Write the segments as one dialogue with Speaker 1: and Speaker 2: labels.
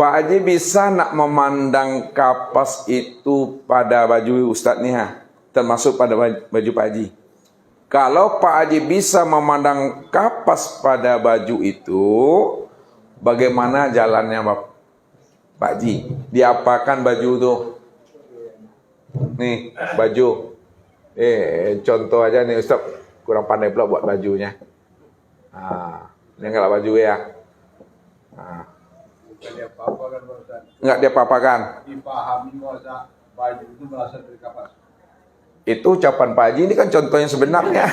Speaker 1: Pak Haji bisa nak memandang kapas itu pada baju Ustadz nih, termasuk pada baju Pak Haji. Kalau Pak Haji bisa memandang kapas pada baju itu, bagaimana jalannya Pak Haji? Diapakan baju tuh? Nih baju. Contoh aja nih Ustadz, kurang pandai pula buat bajunya. Ini enggak baju ya. Enggak dia papakan.
Speaker 2: Dipahami bahwa baju itu berasal dari kapas.
Speaker 1: Itu ucapan Pak Haji, ini kan contoh yang sebenarnya.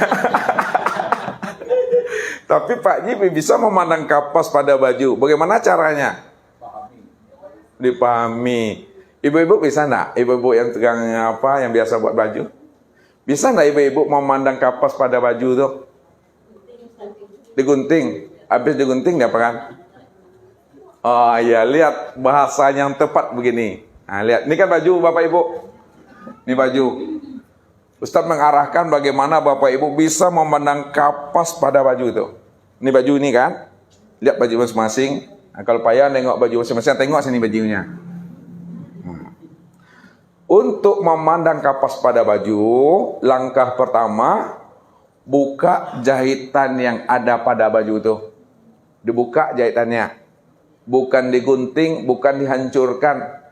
Speaker 1: Tapi Pak Haji bisa memandang kapas pada baju. Bagaimana caranya? Dipahami. Ibu-ibu bisa enggak? Ibu-ibu yang tegang apa, yang biasa buat baju? Bisa enggak ibu-ibu memandang kapas pada baju tuh? Digunting. Habis digunting diapakan? Oh iya, lihat bahasa yang tepat begini. Nah, lihat, ini kan baju Bapak Ibu. Ini baju. Ustaz mengarahkan bagaimana Bapak Ibu bisa memandang kapas pada baju itu. Ini baju ini kan. Lihat baju masing-masing. Nah, kalau payah nengok baju masing-masing, tengok sini bajunya. Untuk memandang kapas pada baju, langkah pertama, buka jahitan yang ada pada baju itu. Dibuka jahitannya. Bukan digunting, bukan dihancurkan.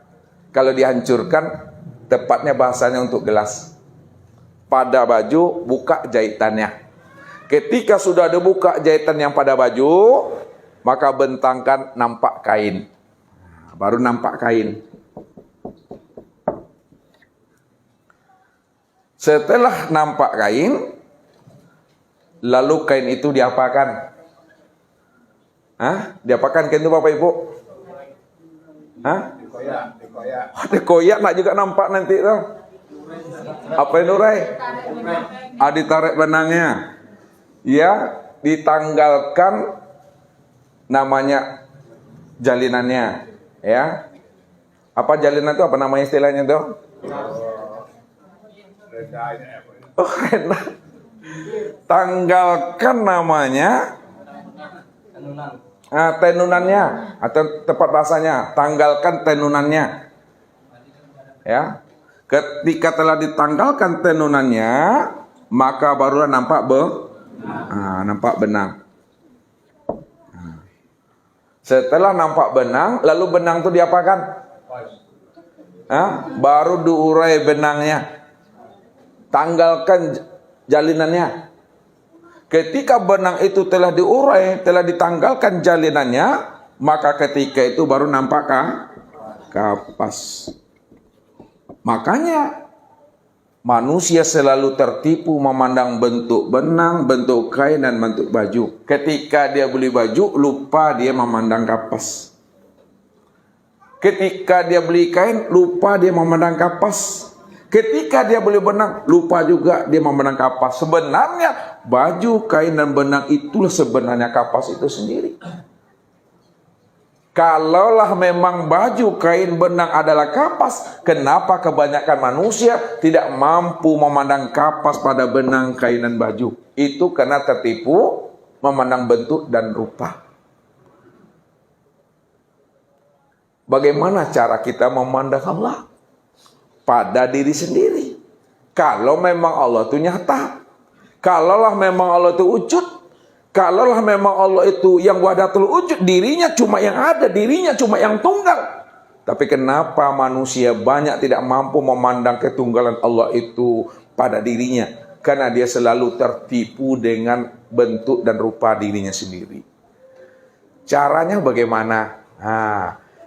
Speaker 1: Kalau dihancurkan, tepatnya bahasanya untuk gelas. Pada baju, buka jahitannya. Ketika sudah dibuka jahitan yang pada baju, maka bentangkan nampak kain. Baru nampak kain. Setelah nampak kain, lalu kain itu diapakan? Diapakan kain itu Bapak Ibu? Dikoyak nak juga nampak nanti tuh. Apa yang urai? Ditarik benangnya. Ya, ditanggalkan namanya jalinannya. Ya. Apa jalinan itu? Apa namanya istilahnya tuh? Tanggalkan namanya. Tenunannya atau tepat bahasanya, tanggalkan tenunannya. Ya. Ketika telah ditanggalkan tenunannya, maka barulah nampak nampak benang. Setelah nampak benang, lalu benang itu diapakan? Baru diurai benangnya. Tanggalkan jalinannya. Ketika benang itu telah diurai, telah ditanggalkan jalinannya, maka ketika itu baru nampak kapas. Makanya manusia selalu tertipu memandang bentuk benang, bentuk kain, dan bentuk baju. Ketika dia beli baju, lupa dia memandang kapas. Ketika dia beli kain, lupa dia memandang kapas. Ketika dia beli benang, lupa juga dia memandang kapas. Sebenarnya baju, kain, dan benang itulah sebenarnya kapas itu sendiri. Kalaulah memang baju, kain, benang adalah kapas, kenapa kebanyakan manusia tidak mampu memandang kapas pada benang, kain, dan baju? Itu karena tertipu memandang bentuk dan rupa. Bagaimana cara kita memandang Allah? Pada diri sendiri. Kalau memang Allah itu nyata, kalaulah memang Allah itu wujud, kalaulah memang Allah itu yang wahdatul wujud, dirinya cuma yang ada, dirinya cuma yang tunggal. Tapi kenapa manusia banyak tidak mampu memandang ketunggalan Allah itu pada dirinya? Karena dia selalu tertipu dengan bentuk dan rupa dirinya sendiri. Caranya bagaimana?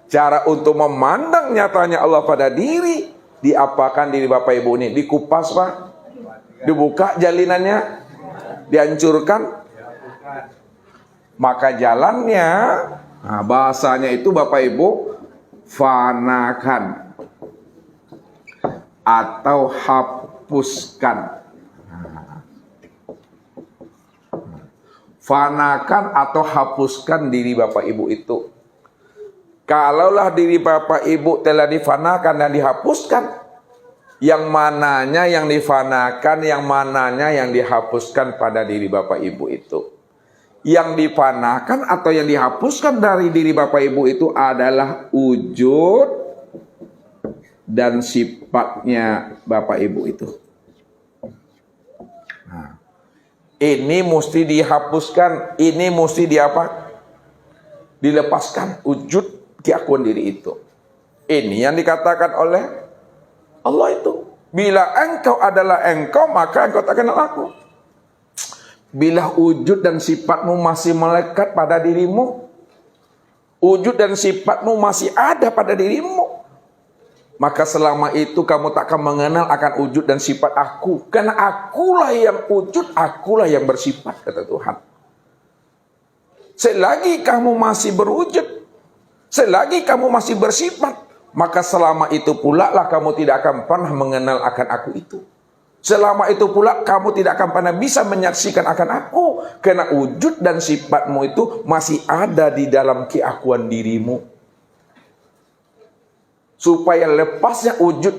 Speaker 1: Cara untuk memandang nyatanya Allah pada diri, diapakan diri Bapak Ibu ini? Dikupas Pak? Dibuka jalinannya? Dihancurkan? Maka jalannya, bahasanya itu Bapak Ibu, fanakan atau hapuskan. Fanakan atau hapuskan diri Bapak Ibu itu. Kalaulah diri Bapak Ibu telah difanakan dan dihapuskan, yang mananya yang difanakan, yang mananya yang dihapuskan pada diri Bapak Ibu itu? Yang difanakan atau yang dihapuskan dari diri Bapak Ibu itu adalah wujud dan sifatnya Bapak Ibu itu. Nah, ini mesti dihapuskan, ini mesti dilepaskan wujud keakuan diri itu. Ini yang dikatakan oleh Allah itu. Bila engkau adalah engkau, maka engkau tak kenal aku. Bila wujud dan sifatmu masih melekat pada dirimu, wujud dan sifatmu masih ada pada dirimu, maka selama itu kamu tak akan mengenal akan wujud dan sifat aku. Karena akulah yang wujud, akulah yang bersifat, kata Tuhan. Selagi kamu masih berwujud, selagi kamu masih bersifat, maka selama itu pula lah kamu tidak akan pernah mengenal akan aku itu. Selama itu pula kamu tidak akan pernah bisa menyaksikan akan aku. Karena wujud dan sifatmu itu masih ada di dalam keakuan dirimu. Supaya lepasnya wujud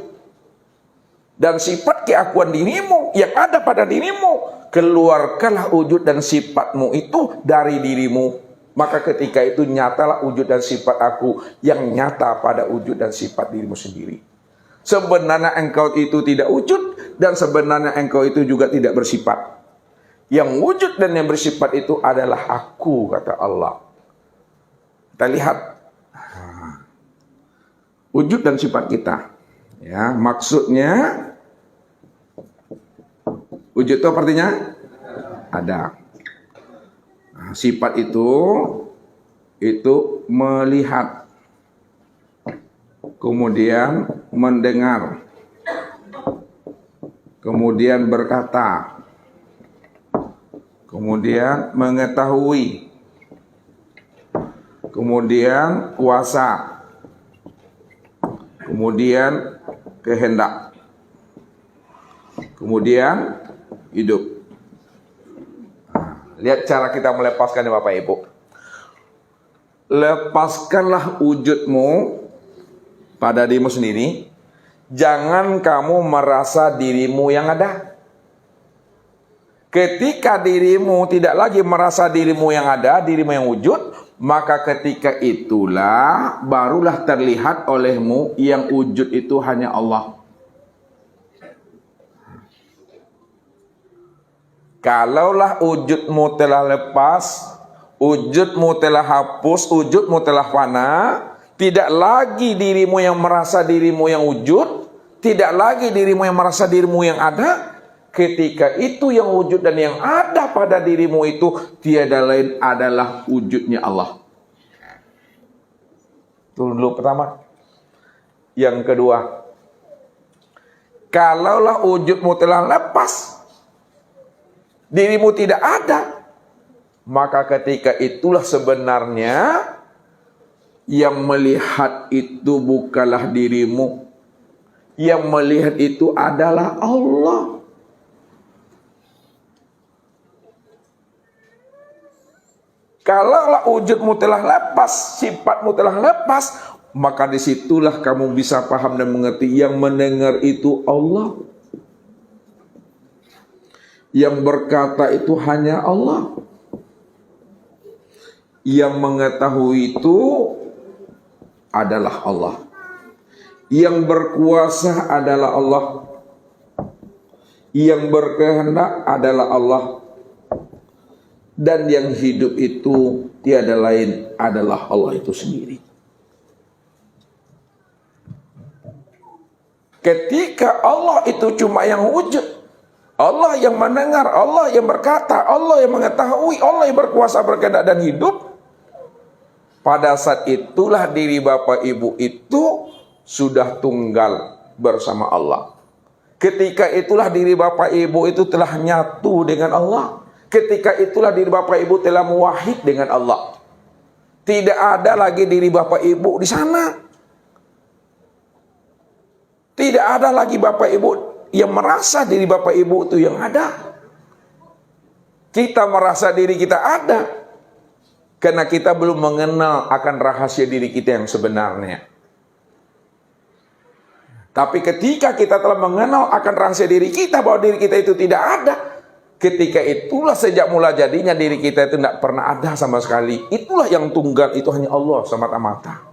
Speaker 1: dan sifat keakuan dirimu yang ada pada dirimu, keluarkanlah wujud dan sifatmu itu dari dirimu. Maka ketika itu nyatalah wujud dan sifat aku yang nyata pada wujud dan sifat dirimu sendiri. Sebenarnya engkau itu tidak wujud dan sebenarnya engkau itu juga tidak bersifat. Yang wujud dan yang bersifat itu adalah aku, kata Allah. Kita lihat wujud dan sifat kita. Ya, maksudnya wujud itu artinya ada. Nah, sifat itu melihat, kemudian mendengar, kemudian berkata, kemudian mengetahui, kemudian kuasa, kemudian kehendak, kemudian hidup. Lihat cara kita melepaskan ya Bapak Ibu. Lepaskanlah wujudmu pada dirimu sendiri. Jangan kamu merasa dirimu yang ada. Ketika dirimu tidak lagi merasa dirimu yang ada, dirimu yang wujud, maka ketika itulah barulah terlihat olehmu yang wujud itu hanya Allah. Kalaulah wujudmu telah lepas, wujudmu telah hapus, wujudmu telah fana, tidak lagi dirimu yang merasa dirimu yang wujud, tidak lagi dirimu yang merasa dirimu yang ada. Ketika itu yang wujud dan yang ada pada dirimu itu tiada lain adalah wujudnya Allah. Itu dulu pertama. Yang kedua, kalaulah wujudmu telah lepas, dirimu tidak ada, maka ketika itulah sebenarnya yang melihat itu bukanlah dirimu. Yang melihat itu adalah Allah. Kalaulah wujudmu telah lepas, sifatmu telah lepas, maka disitulah kamu bisa paham dan mengerti yang mendengar itu Allah. Yang berkata itu hanya Allah. Yang mengetahui itu adalah Allah. Yang berkuasa adalah Allah. Yang berkehendak adalah Allah. Dan yang hidup itu tiada lain adalah Allah itu sendiri. Ketika Allah itu cuma yang wujud, Allah yang mendengar, Allah yang berkata, Allah yang mengetahui, Allah yang berkuasa, berkehendak dan hidup, pada saat itulah diri Bapak Ibu itu sudah tunggal bersama Allah. Ketika itulah diri Bapak Ibu itu telah nyatu dengan Allah. Ketika itulah diri Bapak Ibu telah muwahhid dengan Allah. Tidak ada lagi diri Bapak Ibu di sana. Tidak ada lagi Bapak Ibu yang merasa diri Bapak Ibu itu yang ada. Kita merasa diri kita ada karena kita belum mengenal akan rahasia diri kita yang sebenarnya. Tapi ketika kita telah mengenal akan rahasia diri kita bahwa diri kita itu tidak ada, Ketika itulah sejak mula jadinya diri kita itu tidak pernah ada sama sekali. Itulah yang tunggal, itu hanya Allah semata-mata.